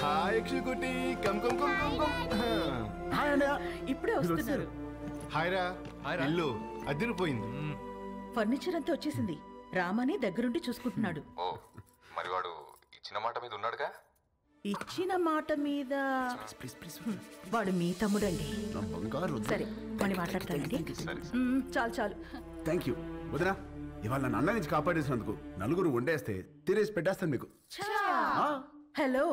Hi యక్షుకుటి come come come come come. Hi అన్నయ్య. ఇప్పుడే వస్తున్నారు. హాయ్ రా. ఇల్లు అదిరిపోయింది. ఫర్నిచర్ అంతా వచ్చేసింది. రామని దగ్గరుండి చూసుకుంటున్నాడు. ఓ మరి వాడు ఇచ్చిన మాట మీద ఉన్నాడుగా? ఇచ్చిన మాట మీద వాడు మీ తమ్ముడండి. సరే మళ్ళీ మాట్లాడతానండి. చాలు చాలు. థ్యాంక్ యూ వదినా. ఇవాళ నన్ను అన్న నుంచి కాపాడేసినందుకు నలుగురు వండేస్తే తినేసి పెట్టేస్తాను మీకు. హలో,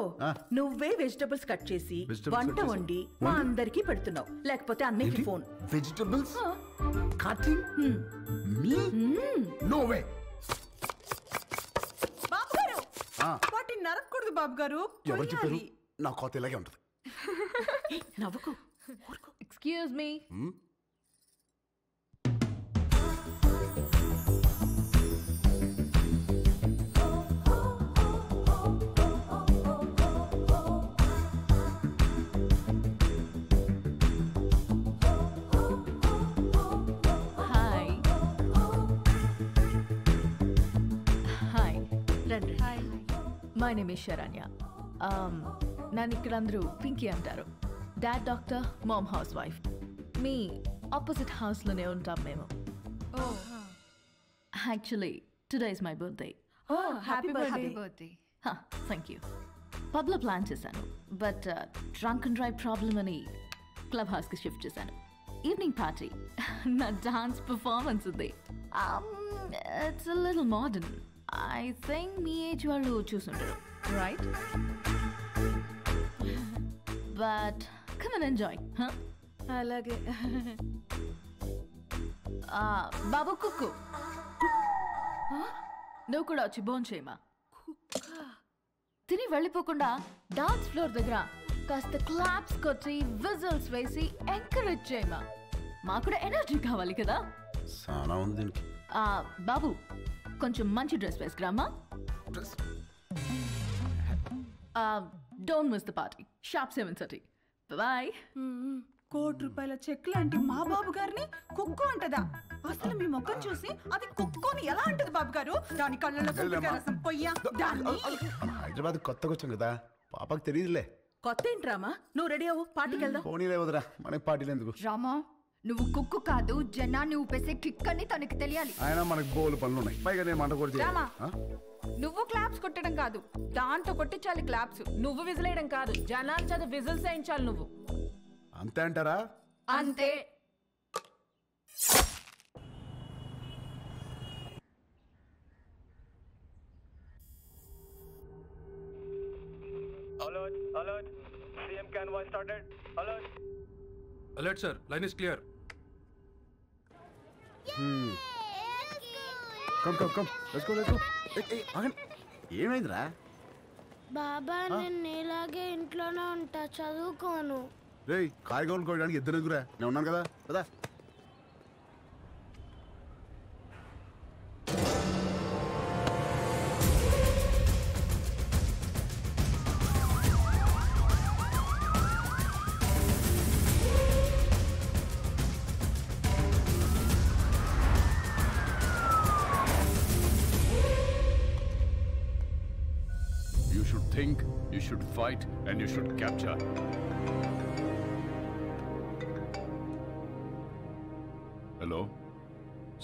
నువ్వే వెజిటబుల్స్ కట్ చేసి వంట వండి మా అందరికి పెడుతున్నావు. లేకపోతే అన్నకి phone. Vegetables cutting me? No way. బాబు గారు వాటిని నరకూడదు బాబు గారు. ఎవరు చెప్పారు? నా కోత ఇలాగే ఉంటుంది. నవ్వుకు. Excuse me. My name is Saranya. నన్ను ఇక్కడ అందరూ పింకీ అంటారు. Dad doctor, mom housewife. మీ ఆపోజిట్ హౌస్లోనే ఉంటాం మేము. Actually today is my birthday. Happy birthday. Thank you. పబ్లో ప్లాన్ చేశాను, but drunk and drive problem అని క్లబ్ హౌస్కి షిఫ్ట్ చేశాను. ఈవినింగ్ పార్టీ, నా డాన్స్ పర్ఫార్మెన్స్ ఉంది. It's a little modern. I think మీ ఏజ్ వాళ్ళు చూసుంటారు, right? But come and enjoy. అలాగే. బాబు కుక్కు, నువ్వు కూడా వచ్చి బోన్ చేయమా. తిని వెళ్ళిపోకుండా డాన్స్ ఫ్లోర్ దగ్గర కాస్త క్లాప్స్ కొట్టి విజిల్స్ వేసి ఎంకరేజ్ చేయమా. మాకు కూడా ఎనర్జీ కావాలి కదా. బాబు కొంచెం మంచి డ్రెస్ వేసుకురామా. Don't miss the party. Sharp 7:30. Bye. ₹1,00,00,000 cheque లాంటి మా బాబు గారిని కుక్కు అంటదా? అసలు మీ మొక్కను చూసి అది కుక్కుని ఎలా అంటది బాబు గారు? దాని కళ్ళలో రసం పొయ్యా. హైదరాబాద్ కొత్తగా వచ్చాం కదా, పాపకు తెలియదులే. కొత్త ఏంటి రామా? నువ్వు రెడీ అవ్వు, పార్టీకి వెళ్దాం. పోనీలే వదరా, మనకి పార్టీలు ఎందుకు? రామా, నువ్వు కుక్కు కాదు, జనాన్ని ఊపేసే కిక్ అని తనకి తెలియాలి. ఆయన మనకు బోలు పనులు ఉన్నాయి, పైగా నేను మంట కూడా నువ్వు క్లాప్స్ కొట్టడం కాదు, దాంతో కొట్టించాలి క్లాప్స్. నువ్వు విజిలేయడం కాదు, జనాలు చదువు విజిల్స్ వేయించాలి నువ్వు. అంతే అంటారా? అంతే. Alert, alert. CM convoy started. Alert. Alert, sir. Line is clear. Come. Let's go. Hey, ఏమైందిరా? బాబా, నేను నీలాగే ఇంట్లోనే ఉంటా, చదువుకోను. రేయ్, కాయగూరలు కోయడానికి ఇద్దరు ఎదుగురా, నేను ఉన్నాను కదా కదా. Think, you should fight, and you should capture. Hello?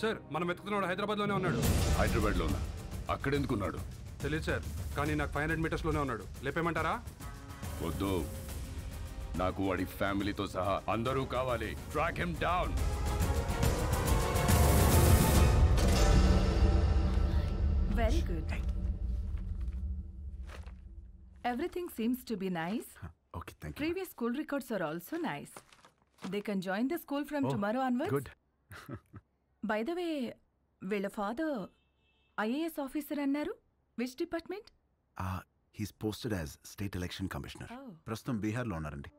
Sir, మనం వెతుకుతున్నాడు హైదరాబాద్లోనే ఉన్నాడు. హైదరాబాద్లోనా? అక్కడెందుకున్నాడు? తెలియదు సార్, కానీ నాకు 500 మీటర్స్లోనే ఉన్నాడు. లేపేమంటారా? వద్దు, నాకు వాడి ఫ్యామిలీతో సహా అందరూ కావాలి. Track him down. Very good. Everything seems to be nice. Okay, thank you. Previous school records are also nice. They can join the school from tomorrow onwards. Good. By the way, వీళ్ళ father IAS officer అన్నారు. Which department? He's posted as State Election Commissioner. ప్రస్తుతం బీహార్లో ఉన్నారండి.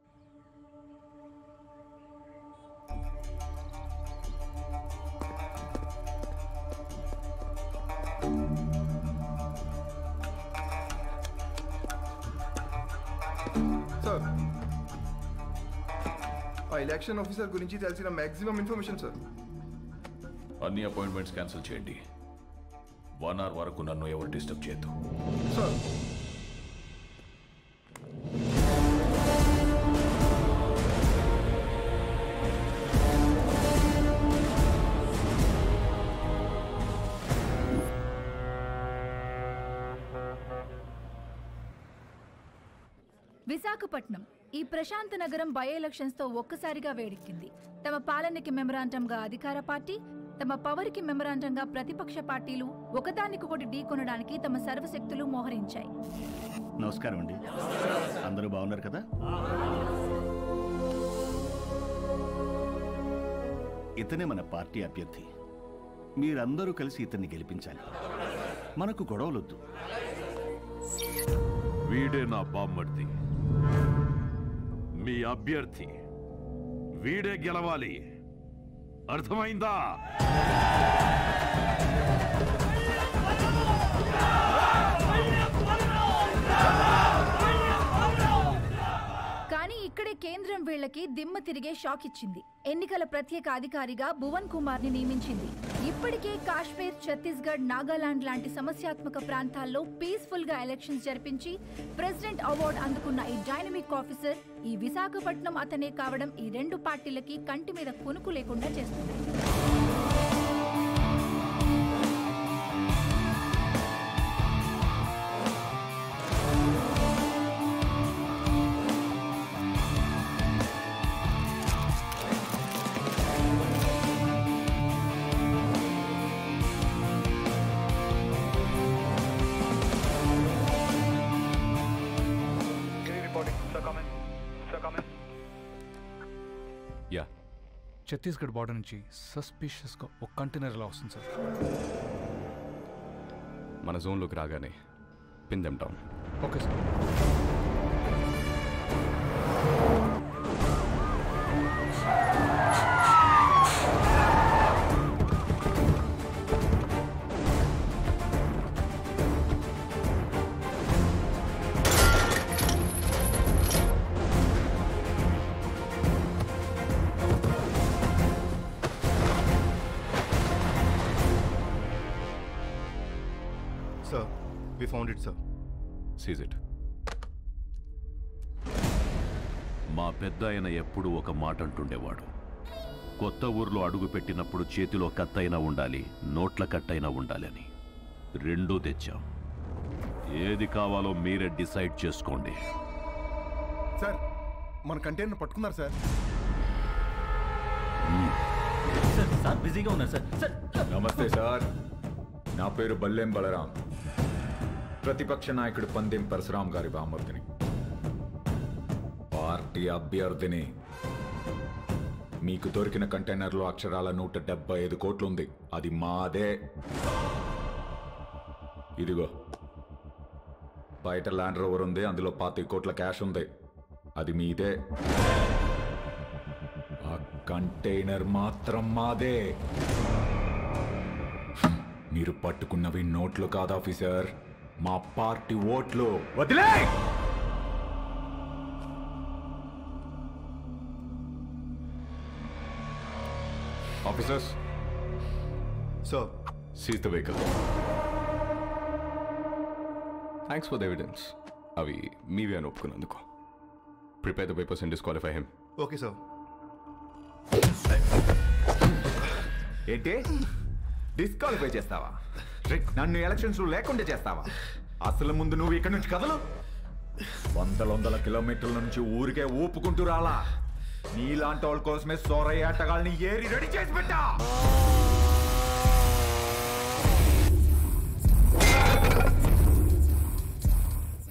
Sir, ఆ election officer గురించి తెలిసిన maximum information sir. అన్ని appointments cancel చేయండి. 1 hour వరకు నన్ను ఎవరు డిస్టర్బ్ చేయొద్దు. సార్ విశాఖపట్నం ఈ ప్రశాంత నగరం బై ఎలక్షన్స్ తో ఒక్కసారిగా వేడెక్కింది. తమ పాలనకి మెమరాండంగా అధికార పార్టీ, తమ పవర్కి మెమరాండంగా ప్రతిపక్ష పార్టీలు ఒకదానికొకటి ఢీకొనడానికి తమ సర్వశక్తులు మోహరించాయి. నమస్కారం అండి, అందరూ బాగున్నారు కదా? ఇతనే మన పార్టీ అభ్యర్థి. మీరందరూ కలిసి ఇతన్ని గెలిపించాలి. మనకు గొడవలొద్దు. వీడే నా బామ్మర్ది, మీ అభ్యర్థి. వీడే గెలవాలి, అర్థమైందా? కానీ ఇక్కడే కేంద్రం వీళ్లకి దిమ్మ తిరిగే షాక్ ఇచ్చింది. ఎన్నికల ప్రత్యేక అధికారిగా భువన్ కుమార్ ని నియమించింది. ఇప్పటికే కాశ్మీర్, ఛత్తీస్గఢ్, నాగాలాండ్ లాంటి సమస్యాత్మక ప్రాంతాల్లో పీస్ఫుల్ గా ఎలక్షన్స్ జరిపించి ప్రెసిడెంట్ అవార్డు అందుకున్న ఈ డైనమిక్ ఆఫీసర్ ఈ విశాఖపట్నం అతనే కావడం ఈ రెండు పార్టీలకి కంటి మీద కునుకు లేకుండా చేస్తుంది. ఛత్తీస్గఢ్ బార్డర్ నుంచి సస్పిషియస్గా ఒక కంటైనర్ ఎలా వస్తుంది సార్? మన జోన్లోకి రాగానే pin them down. Okay sir. Sir, we found it, sir. Seize it. మా పెద్ద ఆయన ఎప్పుడు ఒక మాట అంటుండేవాడు, కొత్త ఊర్లో అడుగు పెట్టినప్పుడు చేతిలో కత్తైనా ఉండాలి, నోట్ల కట్టైనా ఉండాలి అని. రెండూ తెచ్చాం. ఏది కావాలో మీరే డిసైడ్ చేసుకోండి. సార్, మన కంటైనర్ పట్టుకున్నారు సార్. సార్ బిజీగా ఉన్నారు సార్. నమస్తే సార్, నా పేరు బల్లెం బలరాం, ప్రతిపక్ష నాయకుడు పందెం పరశురాం గారి బామర్దిని, పార్టీ అభ్యర్థిని. మీకు దొరికిన కంటైనర్లో అక్షరాల 175 కోట్లు ఉంది. అది మాదే. ఇదిగో బయట ల్యాండ్ రోవర్ ఉంది, అందులో 25 కోట్ల క్యాష్ ఉంది. అది మీదే. ఆ కంటైనర్ మాత్రం మాదే. మీరు పట్టుకున్నవి నోట్లు కాదు ఆఫీసర్, మా పార్టీ ఓట్లు. వదిలే! Officers, sir, seize the vehicle. Thanks for the evidence. అవి మీవే అని ఒప్పుకున్నందుకు. Prepare the papers and disqualify him. Okay sir. ఏంటి డిస్క్వాలిఫై చేస్తావా? నన్ను ఎలక్షన్స్ లేకుండా చేస్తావా? అసలు ముందు నువ్వు ఇక్కడి నుంచి కదలు. వందల కిలోమీటర్ల నుంచి ఊరికే ఊపుకుంటూ రాలా. నీలాంటి వాళ్ళ కోసమే సోరయ్య ఆటగాళ్ళని ఏరి రెడీ చేసి పెట్టా.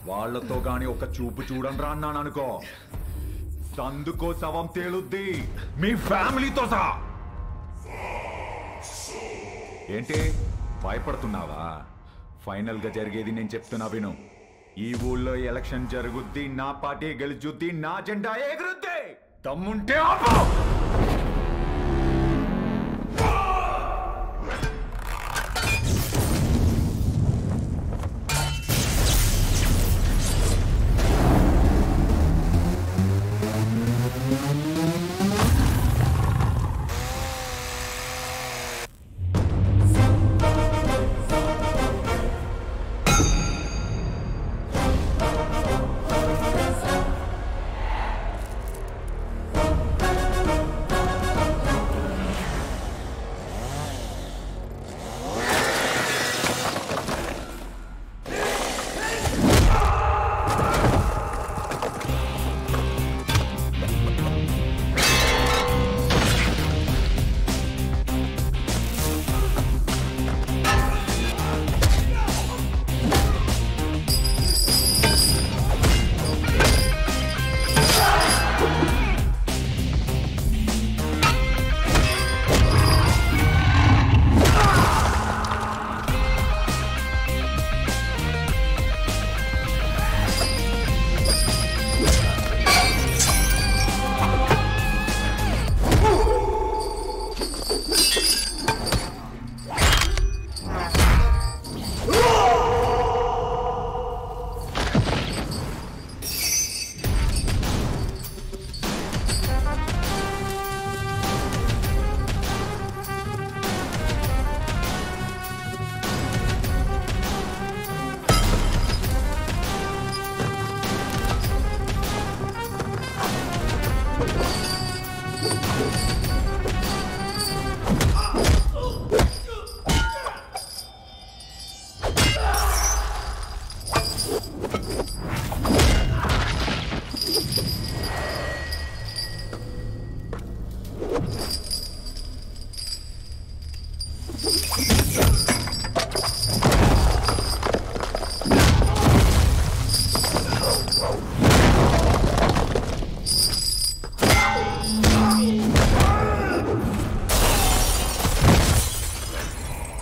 వాళ్లతో గాని ఒక చూపు చూడండి రా అన్నాను అనుకో, సందుకో శవం తేలుద్ది, మీ ఫ్యామిలీతో సహా. ఏంటి భయపడుతున్నావా? ఫైనల్ గా జరిగేది నేను చెప్తున్నా విను. ఈ ఊళ్ళో ఎలక్షన్ జరుగుద్ది, నా పార్టీ గెలుచుద్ది, నా జెండా ఎగురుద్ది. దమ్ముంటే ఆపు.